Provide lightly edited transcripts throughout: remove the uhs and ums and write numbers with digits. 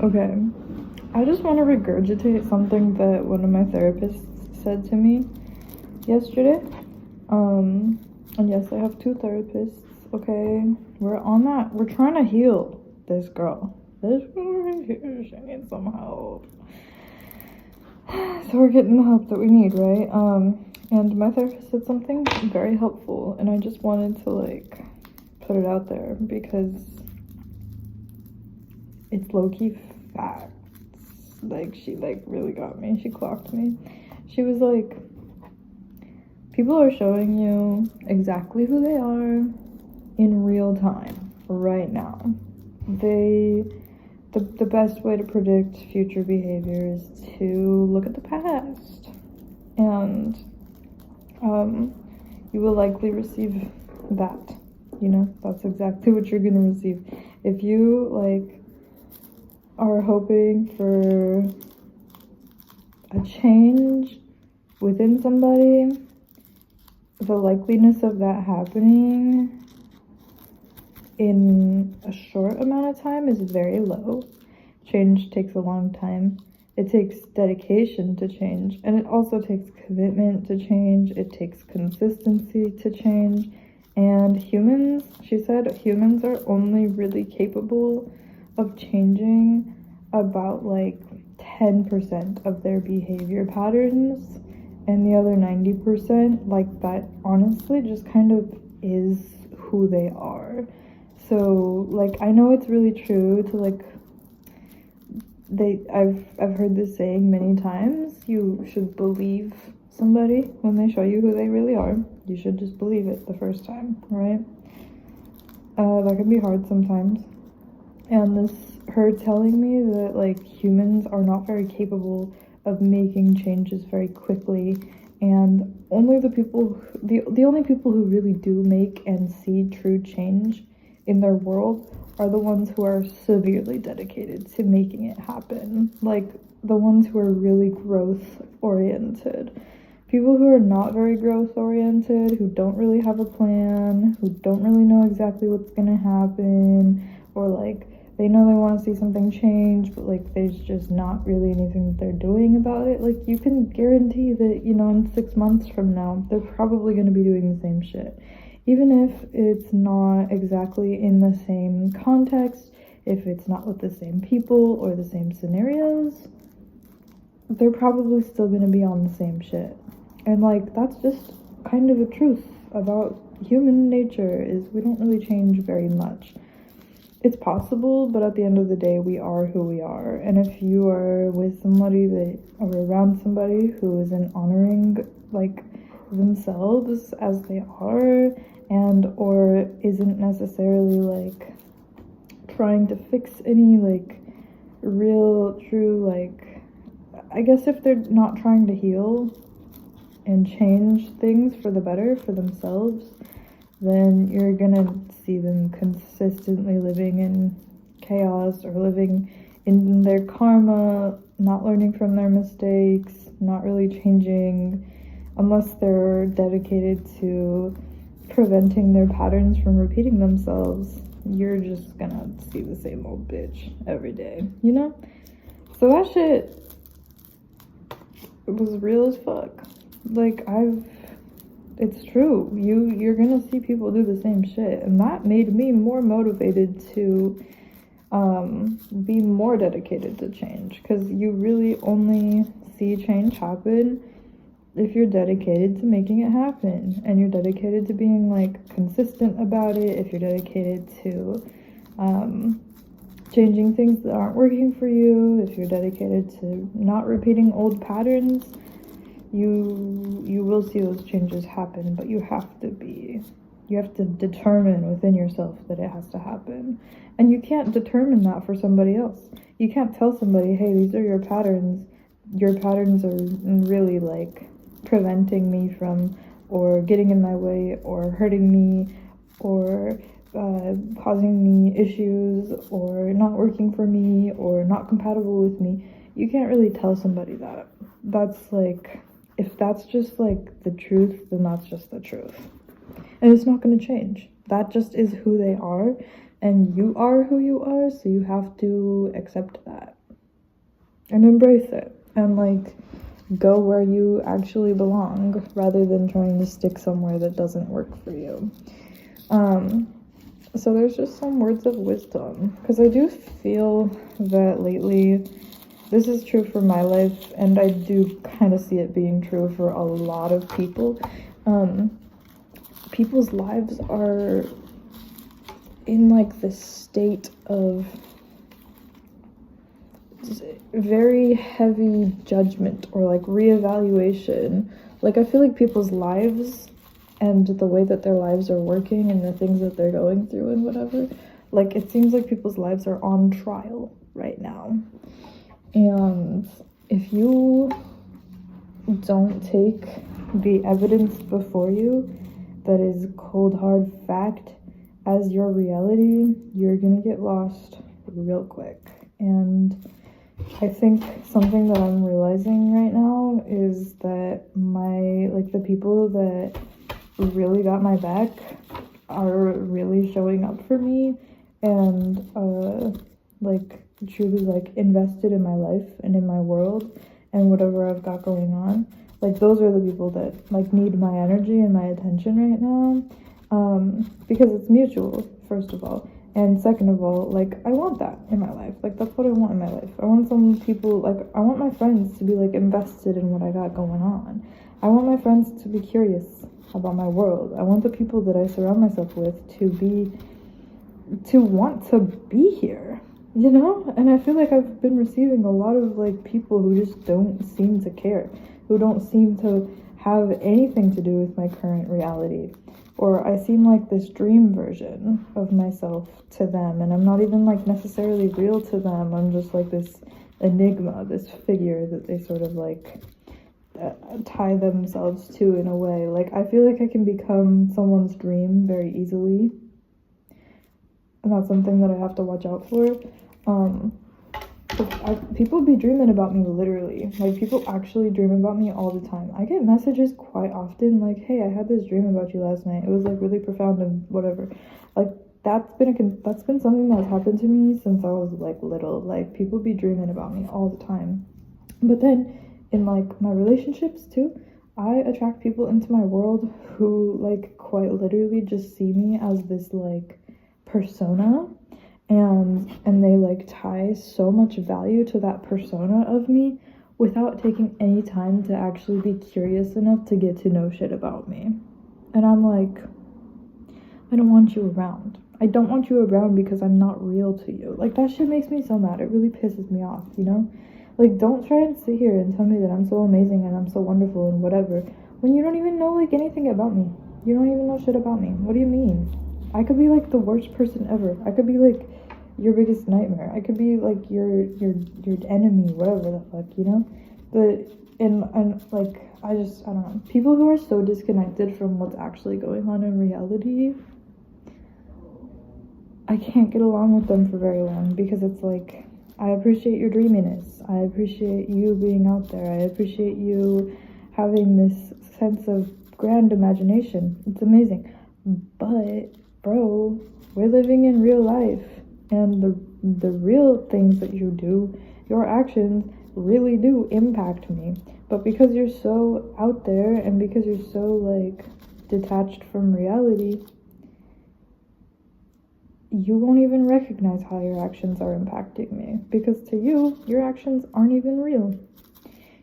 Okay, I just want to regurgitate something that one of my therapists said to me yesterday. And yes, I have two therapists, okay? We're on that. We're trying to heal this girl. This girl right here, she needs some help. So we're getting the help that we need, right? And my therapist said something very helpful, and I just wanted to, like, put it out there because it's low-key facts. Like, she, like, really got me. She clocked me. She was like, people are showing you exactly who they are in real time, right now. The best way to predict future behavior is to look at the past. And, you will likely receive that. You know, that's exactly what you're gonna receive. If you, like, are hoping for a change within somebody, the likeliness of that happening in a short amount of time is very low. Change takes a long time. It takes dedication to change, and it also takes commitment to change. It takes consistency to change. And humans, she said, humans are only really capable of changing about like 10% of their behavior patterns, and the other 90%, like, that honestly just kind of is who they are. So, like, I know it's really true to, like, I've heard this saying many times, you should believe somebody when they show you who they really are. You should just believe it the first time, right? That can be hard sometimes. And her telling me that, like, humans are not very capable of making changes very quickly, and only the only people who really do make and see true change in their world are the ones who are severely dedicated to making it happen. Like, the ones who are really growth oriented. People who are not very growth oriented, who don't really have a plan, who don't really know exactly what's gonna happen, or, like, they know they want to see something change, but, like, there's just not really anything that they're doing about it. Like, you can guarantee that, you know, in 6 months from now, they're probably going to be doing the same shit. Even if it's not exactly in the same context, if it's not with the same people or the same scenarios, they're probably still going to be on the same shit. And, like, that's just kind of a truth about human nature, is we don't really change very much. It's possible, but at the end of the day, we are who we are. And if you are with somebody or around somebody who isn't honoring, like, themselves as they are, and or isn't necessarily, like, trying to fix any, like, real, true, like, I guess if they're not trying to heal and change things for the better for themselves, then you're gonna see them consistently living in chaos or living in their karma, not learning from their mistakes, not really changing, unless they're dedicated to preventing their patterns from repeating themselves. You're just gonna see the same old bitch every day, you know? So that shit, it was real as fuck. Like, it's true. You're gonna see people do the same shit, and that made me more motivated to be more dedicated to change, because you really only see change happen if you're dedicated to making it happen, and you're dedicated to being, like, consistent about it, if you're dedicated to changing things that aren't working for you, if you're dedicated to not repeating old patterns, you will see those changes happen. But you have to determine within yourself that it has to happen. And you can't determine that for somebody else. You can't tell somebody, hey, these are your patterns. Your patterns are really, like, preventing me from, or getting in my way, or hurting me, or causing me issues, or not working for me, or not compatible with me. You can't really tell somebody that. That's, like, if that's just, like, the truth, then that's just the truth. And it's not going to change. That just is who they are. and you are who you are, so you have to accept that and embrace it and like go where you actually belong rather than trying to stick somewhere that doesn't work for you. So there's just some words of wisdom, because I do feel that lately, this is true for my life, and I do kind of see it being true for a lot of people. People's lives are in like this state of very heavy judgment or like reevaluation. Like I feel like people's lives and the way that their lives are working and the things that they're going through and whatever, like it seems like people's lives are on trial right now. And if you don't take the evidence before you that is cold hard fact as your reality, you're gonna get lost real quick. And I think something that I'm realizing right now is that the people that really got my back are really showing up for me and truly like invested in my life and in my world and whatever I've got going on. Like those are the people that like need my energy and my attention right now, because it's mutual, first of all. And second of all, like, I want that in my life. Like, that's what I want in my life. I want some people, like, I want my friends to be, like, invested in what I got going on. I want my friends to be curious about my world. I want the people that I surround myself with to want to be here, you know? And I feel like I've been receiving a lot of, like, people who just don't seem to care, who don't seem to have anything to do with my current reality. Or I seem like this dream version of myself to them, and I'm not even like necessarily real to them. I'm just like this enigma, this figure that they sort of like tie themselves to in a way. Like I feel like I can become someone's dream very easily, and that's something that I have to watch out for. People be dreaming about me literally. Like people actually dream about me all the time. I get messages quite often like, hey, I had this dream about you last night. It was like really profound and whatever. Like that's been something that's happened to me since I was like little. Like people be dreaming about me all the time. But then in like my relationships too, I attract people into my world who like quite literally just see me as this like persona, and they like tie so much value to that persona of me without taking any time to actually be curious enough to get to know shit about me. And I'm like, I don't want you around. I don't want you around because I'm not real to you. Like that shit makes me so mad. It really pisses me off, you know? Like don't try and sit here and tell me that I'm so amazing and I'm so wonderful and whatever when you don't even know like anything about me. You don't even know shit about me. What do you mean? I could be like the worst person ever. I could be like your biggest nightmare. I could be like your enemy, whatever the fuck, you know? But and like I don't know. People who are so disconnected from what's actually going on in reality, I can't get along with them for very long, because it's like, I appreciate your dreaminess. I appreciate you being out there. I appreciate you having this sense of grand imagination. It's amazing. But bro, we're living in real life, and the real things that you do, your actions really do impact me. But because you're so out there and because you're so like detached from reality, you won't even recognize how your actions are impacting me, because to you, your actions aren't even real.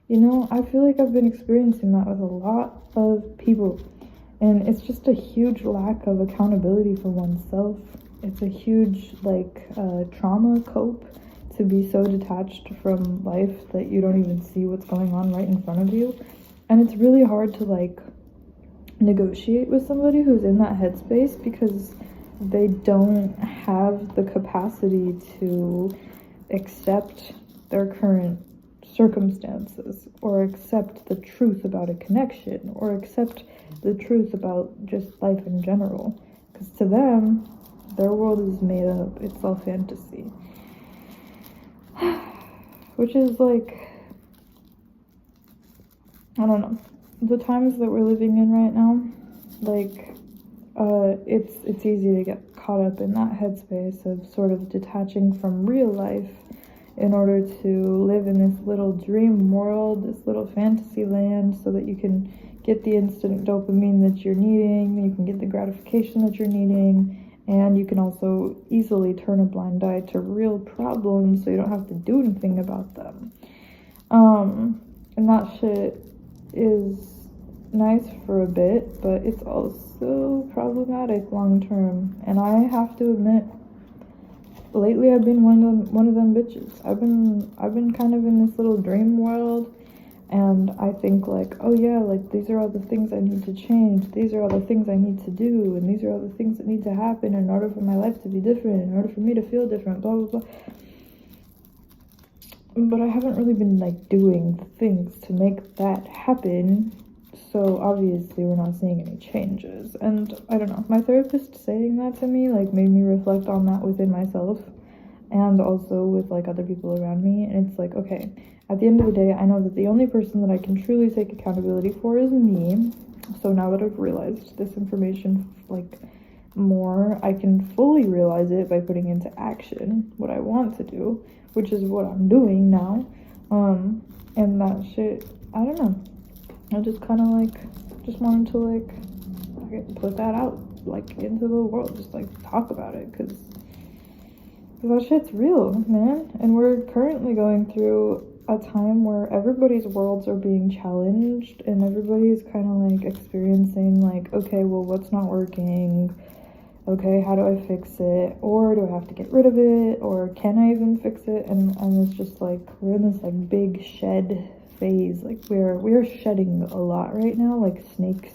You know, I feel like I've been experiencing that with a lot of people. And it's just a huge lack of accountability for oneself. It's a huge, like, trauma cope to be so detached from life that you don't even see what's going on right in front of you. And it's really hard to, like, negotiate with somebody who's in that headspace, because they don't have the capacity to accept their current circumstances, or accept the truth about a connection, or accept the truth about just life in general, because to them, their world is made up. It's all fantasy. Which is like, I don't know, the times that we're living in right now, like, it's easy to get caught caught up in that headspace of sort of detaching from real life in order to live in this little dream world, this little fantasy land, so that you can get the instant dopamine that you're needing, you can get the gratification that you're needing, and you can also easily turn a blind eye to real problems so you don't have to do anything about them. And that shit is nice for a bit, but it's also problematic long term. And I have to admit, lately I've been one of them bitches. I've been kind of in this little dream world, and I think like, oh yeah, like these are all the things I need to change, these are all the things I need to do, and these are all the things that need to happen in order for my life to be different, in order for me to feel different, blah blah blah. But I haven't really been like doing things to make that happen, so obviously we're not seeing any changes. And I don't know, my therapist saying that to me like made me reflect on that within myself and also with like other people around me. And it's like, okay, at the end of the day, I know that the only person that I can truly take accountability for is me. So now that I've realized this information like more, I can fully realize it by putting into action what I want to do, which is what I'm doing now. And that shit, I don't know, I just kind of like just wanted to like put that out like into the world, just like talk about it, because that shit's real, man. And we're currently going through a time where everybody's worlds are being challenged, and everybody's kind of like experiencing like, okay, well, what's not working? Okay, how do I fix it? Or do I have to get rid of it? Or can I even fix it? And it's just like, we're in this like big shed phase. Like we're shedding a lot right now, like snakes.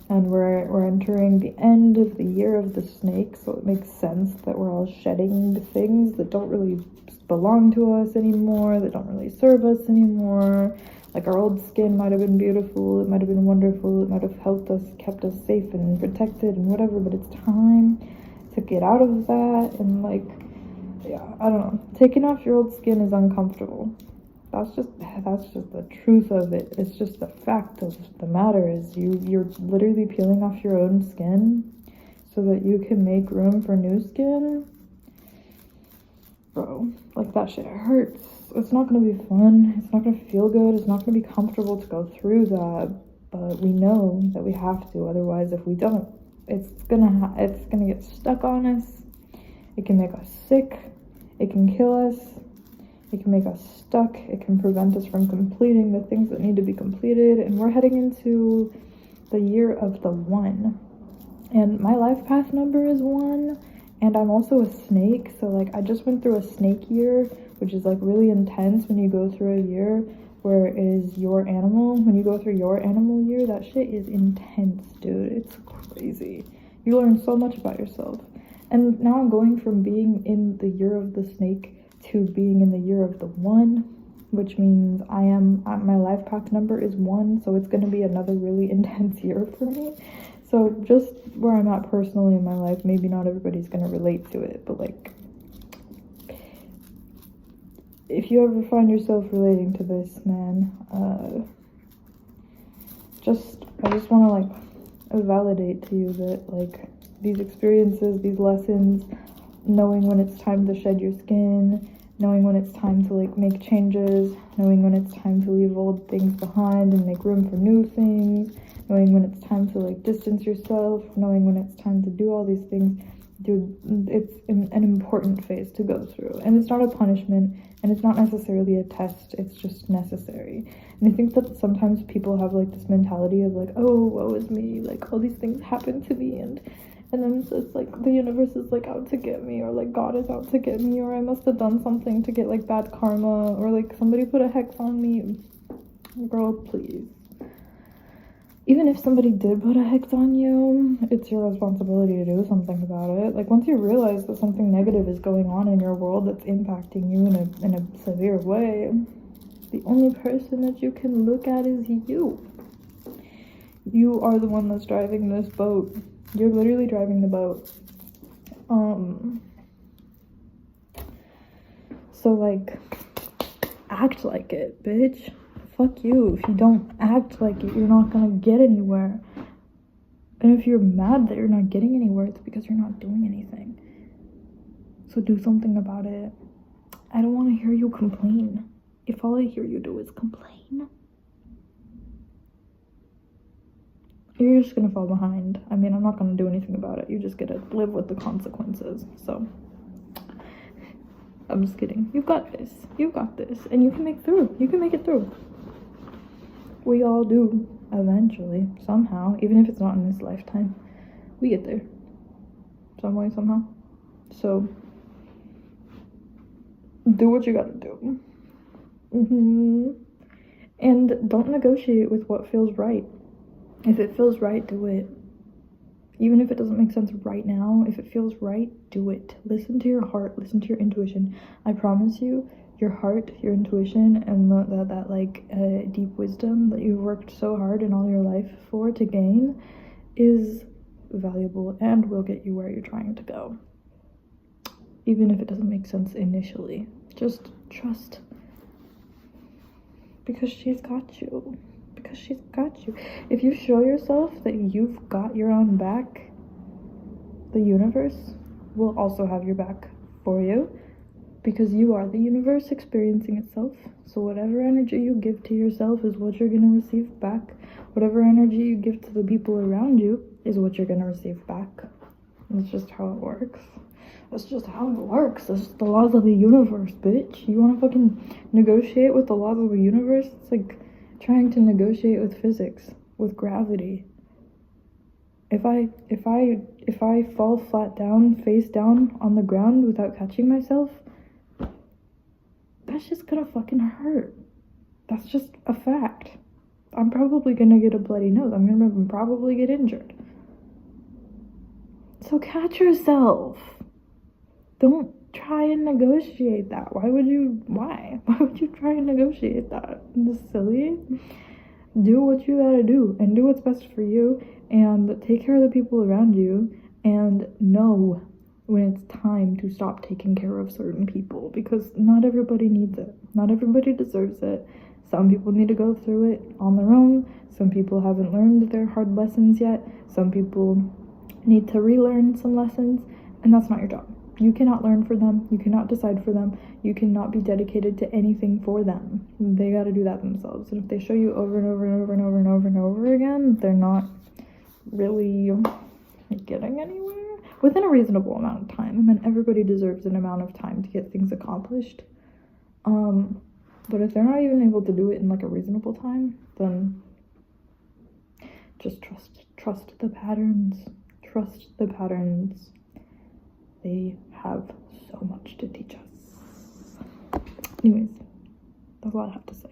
And we're entering the end of the year of the snake, so it makes sense that we're all shedding things that don't really belong to us anymore, that don't really serve us anymore. Like our old skin might have been beautiful, it might have been wonderful, it might have helped us, kept us safe and protected and whatever, but it's time to get out of that. And like, yeah, I don't know, taking off your old skin is uncomfortable. That's just the truth of it. It's just the fact of the matter is you're literally peeling off your own skin so that you can make room for new skin. Bro, like that shit hurts. It's not gonna be fun, it's not gonna feel good, it's not gonna be comfortable to go through that, but we know that we have to. Otherwise, if we don't, it's gonna get stuck on us. It can make us sick, it can kill us, it can make us stuck, it can prevent us from completing the things that need to be completed. And we're heading into the year of the 1, and my life path number is 1. And I'm also a snake, so like I just went through a snake year, which is like really intense when you go through a year where it is your animal. When you go through your animal year, that shit is intense, dude. It's crazy. You learn so much about yourself. And now I'm going from being in the year of the snake to being in the year of the 1, which means my life path number is 1, so it's going to be another really intense year for me. So just where I'm at personally in my life, maybe not everybody's going to relate to it, but like, if you ever find yourself relating to this, man, I just want to like validate to you that like these experiences, these lessons, knowing when it's time to shed your skin, knowing when it's time to like make changes, knowing when it's time to leave old things behind and make room for new things, knowing when it's time to like distance yourself, knowing when it's time to do all these things, dude, it's an important phase to go through. And it's not a punishment, and it's not necessarily a test, it's just necessary. And I think that sometimes people have like this mentality of like, oh, woe is me, like all these things happen to me, and then it's like the universe is like out to get me, or like God is out to get me, or I must have done something to get like bad karma, or like somebody put a hex on me. Girl, please. Even if somebody did put a hex on you, it's your responsibility to do something about it. Like once you realize that something negative is going on in your world that's impacting you in a severe way, the only person that you can look at is you. You are the one that's driving this boat. You're literally driving the boat. So like, act like it, bitch. Fuck you. If you don't act like it, you're not gonna get anywhere. And if you're mad that you're not getting anywhere, it's because you're not doing anything. So do something about it. I don't want to hear you complain. If all I hear you do is complain, you're just gonna fall behind. I mean, I'm not gonna do anything about it. You just gotta live with the consequences. So, I'm just kidding. You've got this. You've got this. And you can make through. You can make it through. We all do. Eventually. Somehow. Even if it's not in this lifetime. We get there. Some way, somehow. So, do what you gotta do. And don't negotiate with what feels right. If it feels right, do it. Even if it doesn't make sense right now, if it feels right, do it. Listen to your heart, listen to your intuition. I promise you, your heart, your intuition, and that deep wisdom that you've worked so hard in all your life for to gain is valuable and will get you where you're trying to go. Even if it doesn't make sense initially. Just trust. Because she's got you. Because she's got you. If you show yourself that you've got your own back, the universe will also have your back for you, because you are the universe experiencing itself. So whatever energy you give to yourself is what you're going to receive back. Whatever energy you give to the people around you is what you're going to receive back. That's just how it works. That's just how it works. That's just the laws of the universe, bitch. You want to fucking negotiate with the laws of the universe? It's like trying to negotiate with physics, with gravity. If I fall flat down, face down on the ground without catching myself, that's just gonna fucking hurt. That's just a fact. I'm probably gonna get a bloody nose. I'm gonna probably get injured. So catch yourself. Don't try and negotiate that. Why would you try and negotiate that? This silly. Do what you gotta do and do what's best for you, and take care of the people around you, and know when it's time to stop taking care of certain people, because not everybody needs it. Not everybody deserves it. Some people need to go through it on their own. Some people haven't learned their hard lessons yet. Some people need to relearn some lessons, and that's not your job. You cannot learn for them. You cannot decide for them. You cannot be dedicated to anything for them. They got to do that themselves. And if they show you over and over and over and over and over and over again, they're not really getting anywhere within a reasonable amount of time. And everybody deserves an amount of time to get things accomplished. But if they're not even able to do it in like a reasonable time, then just trust the patterns. Trust the patterns. They have so much to teach us. Anyways, that's all I have to say.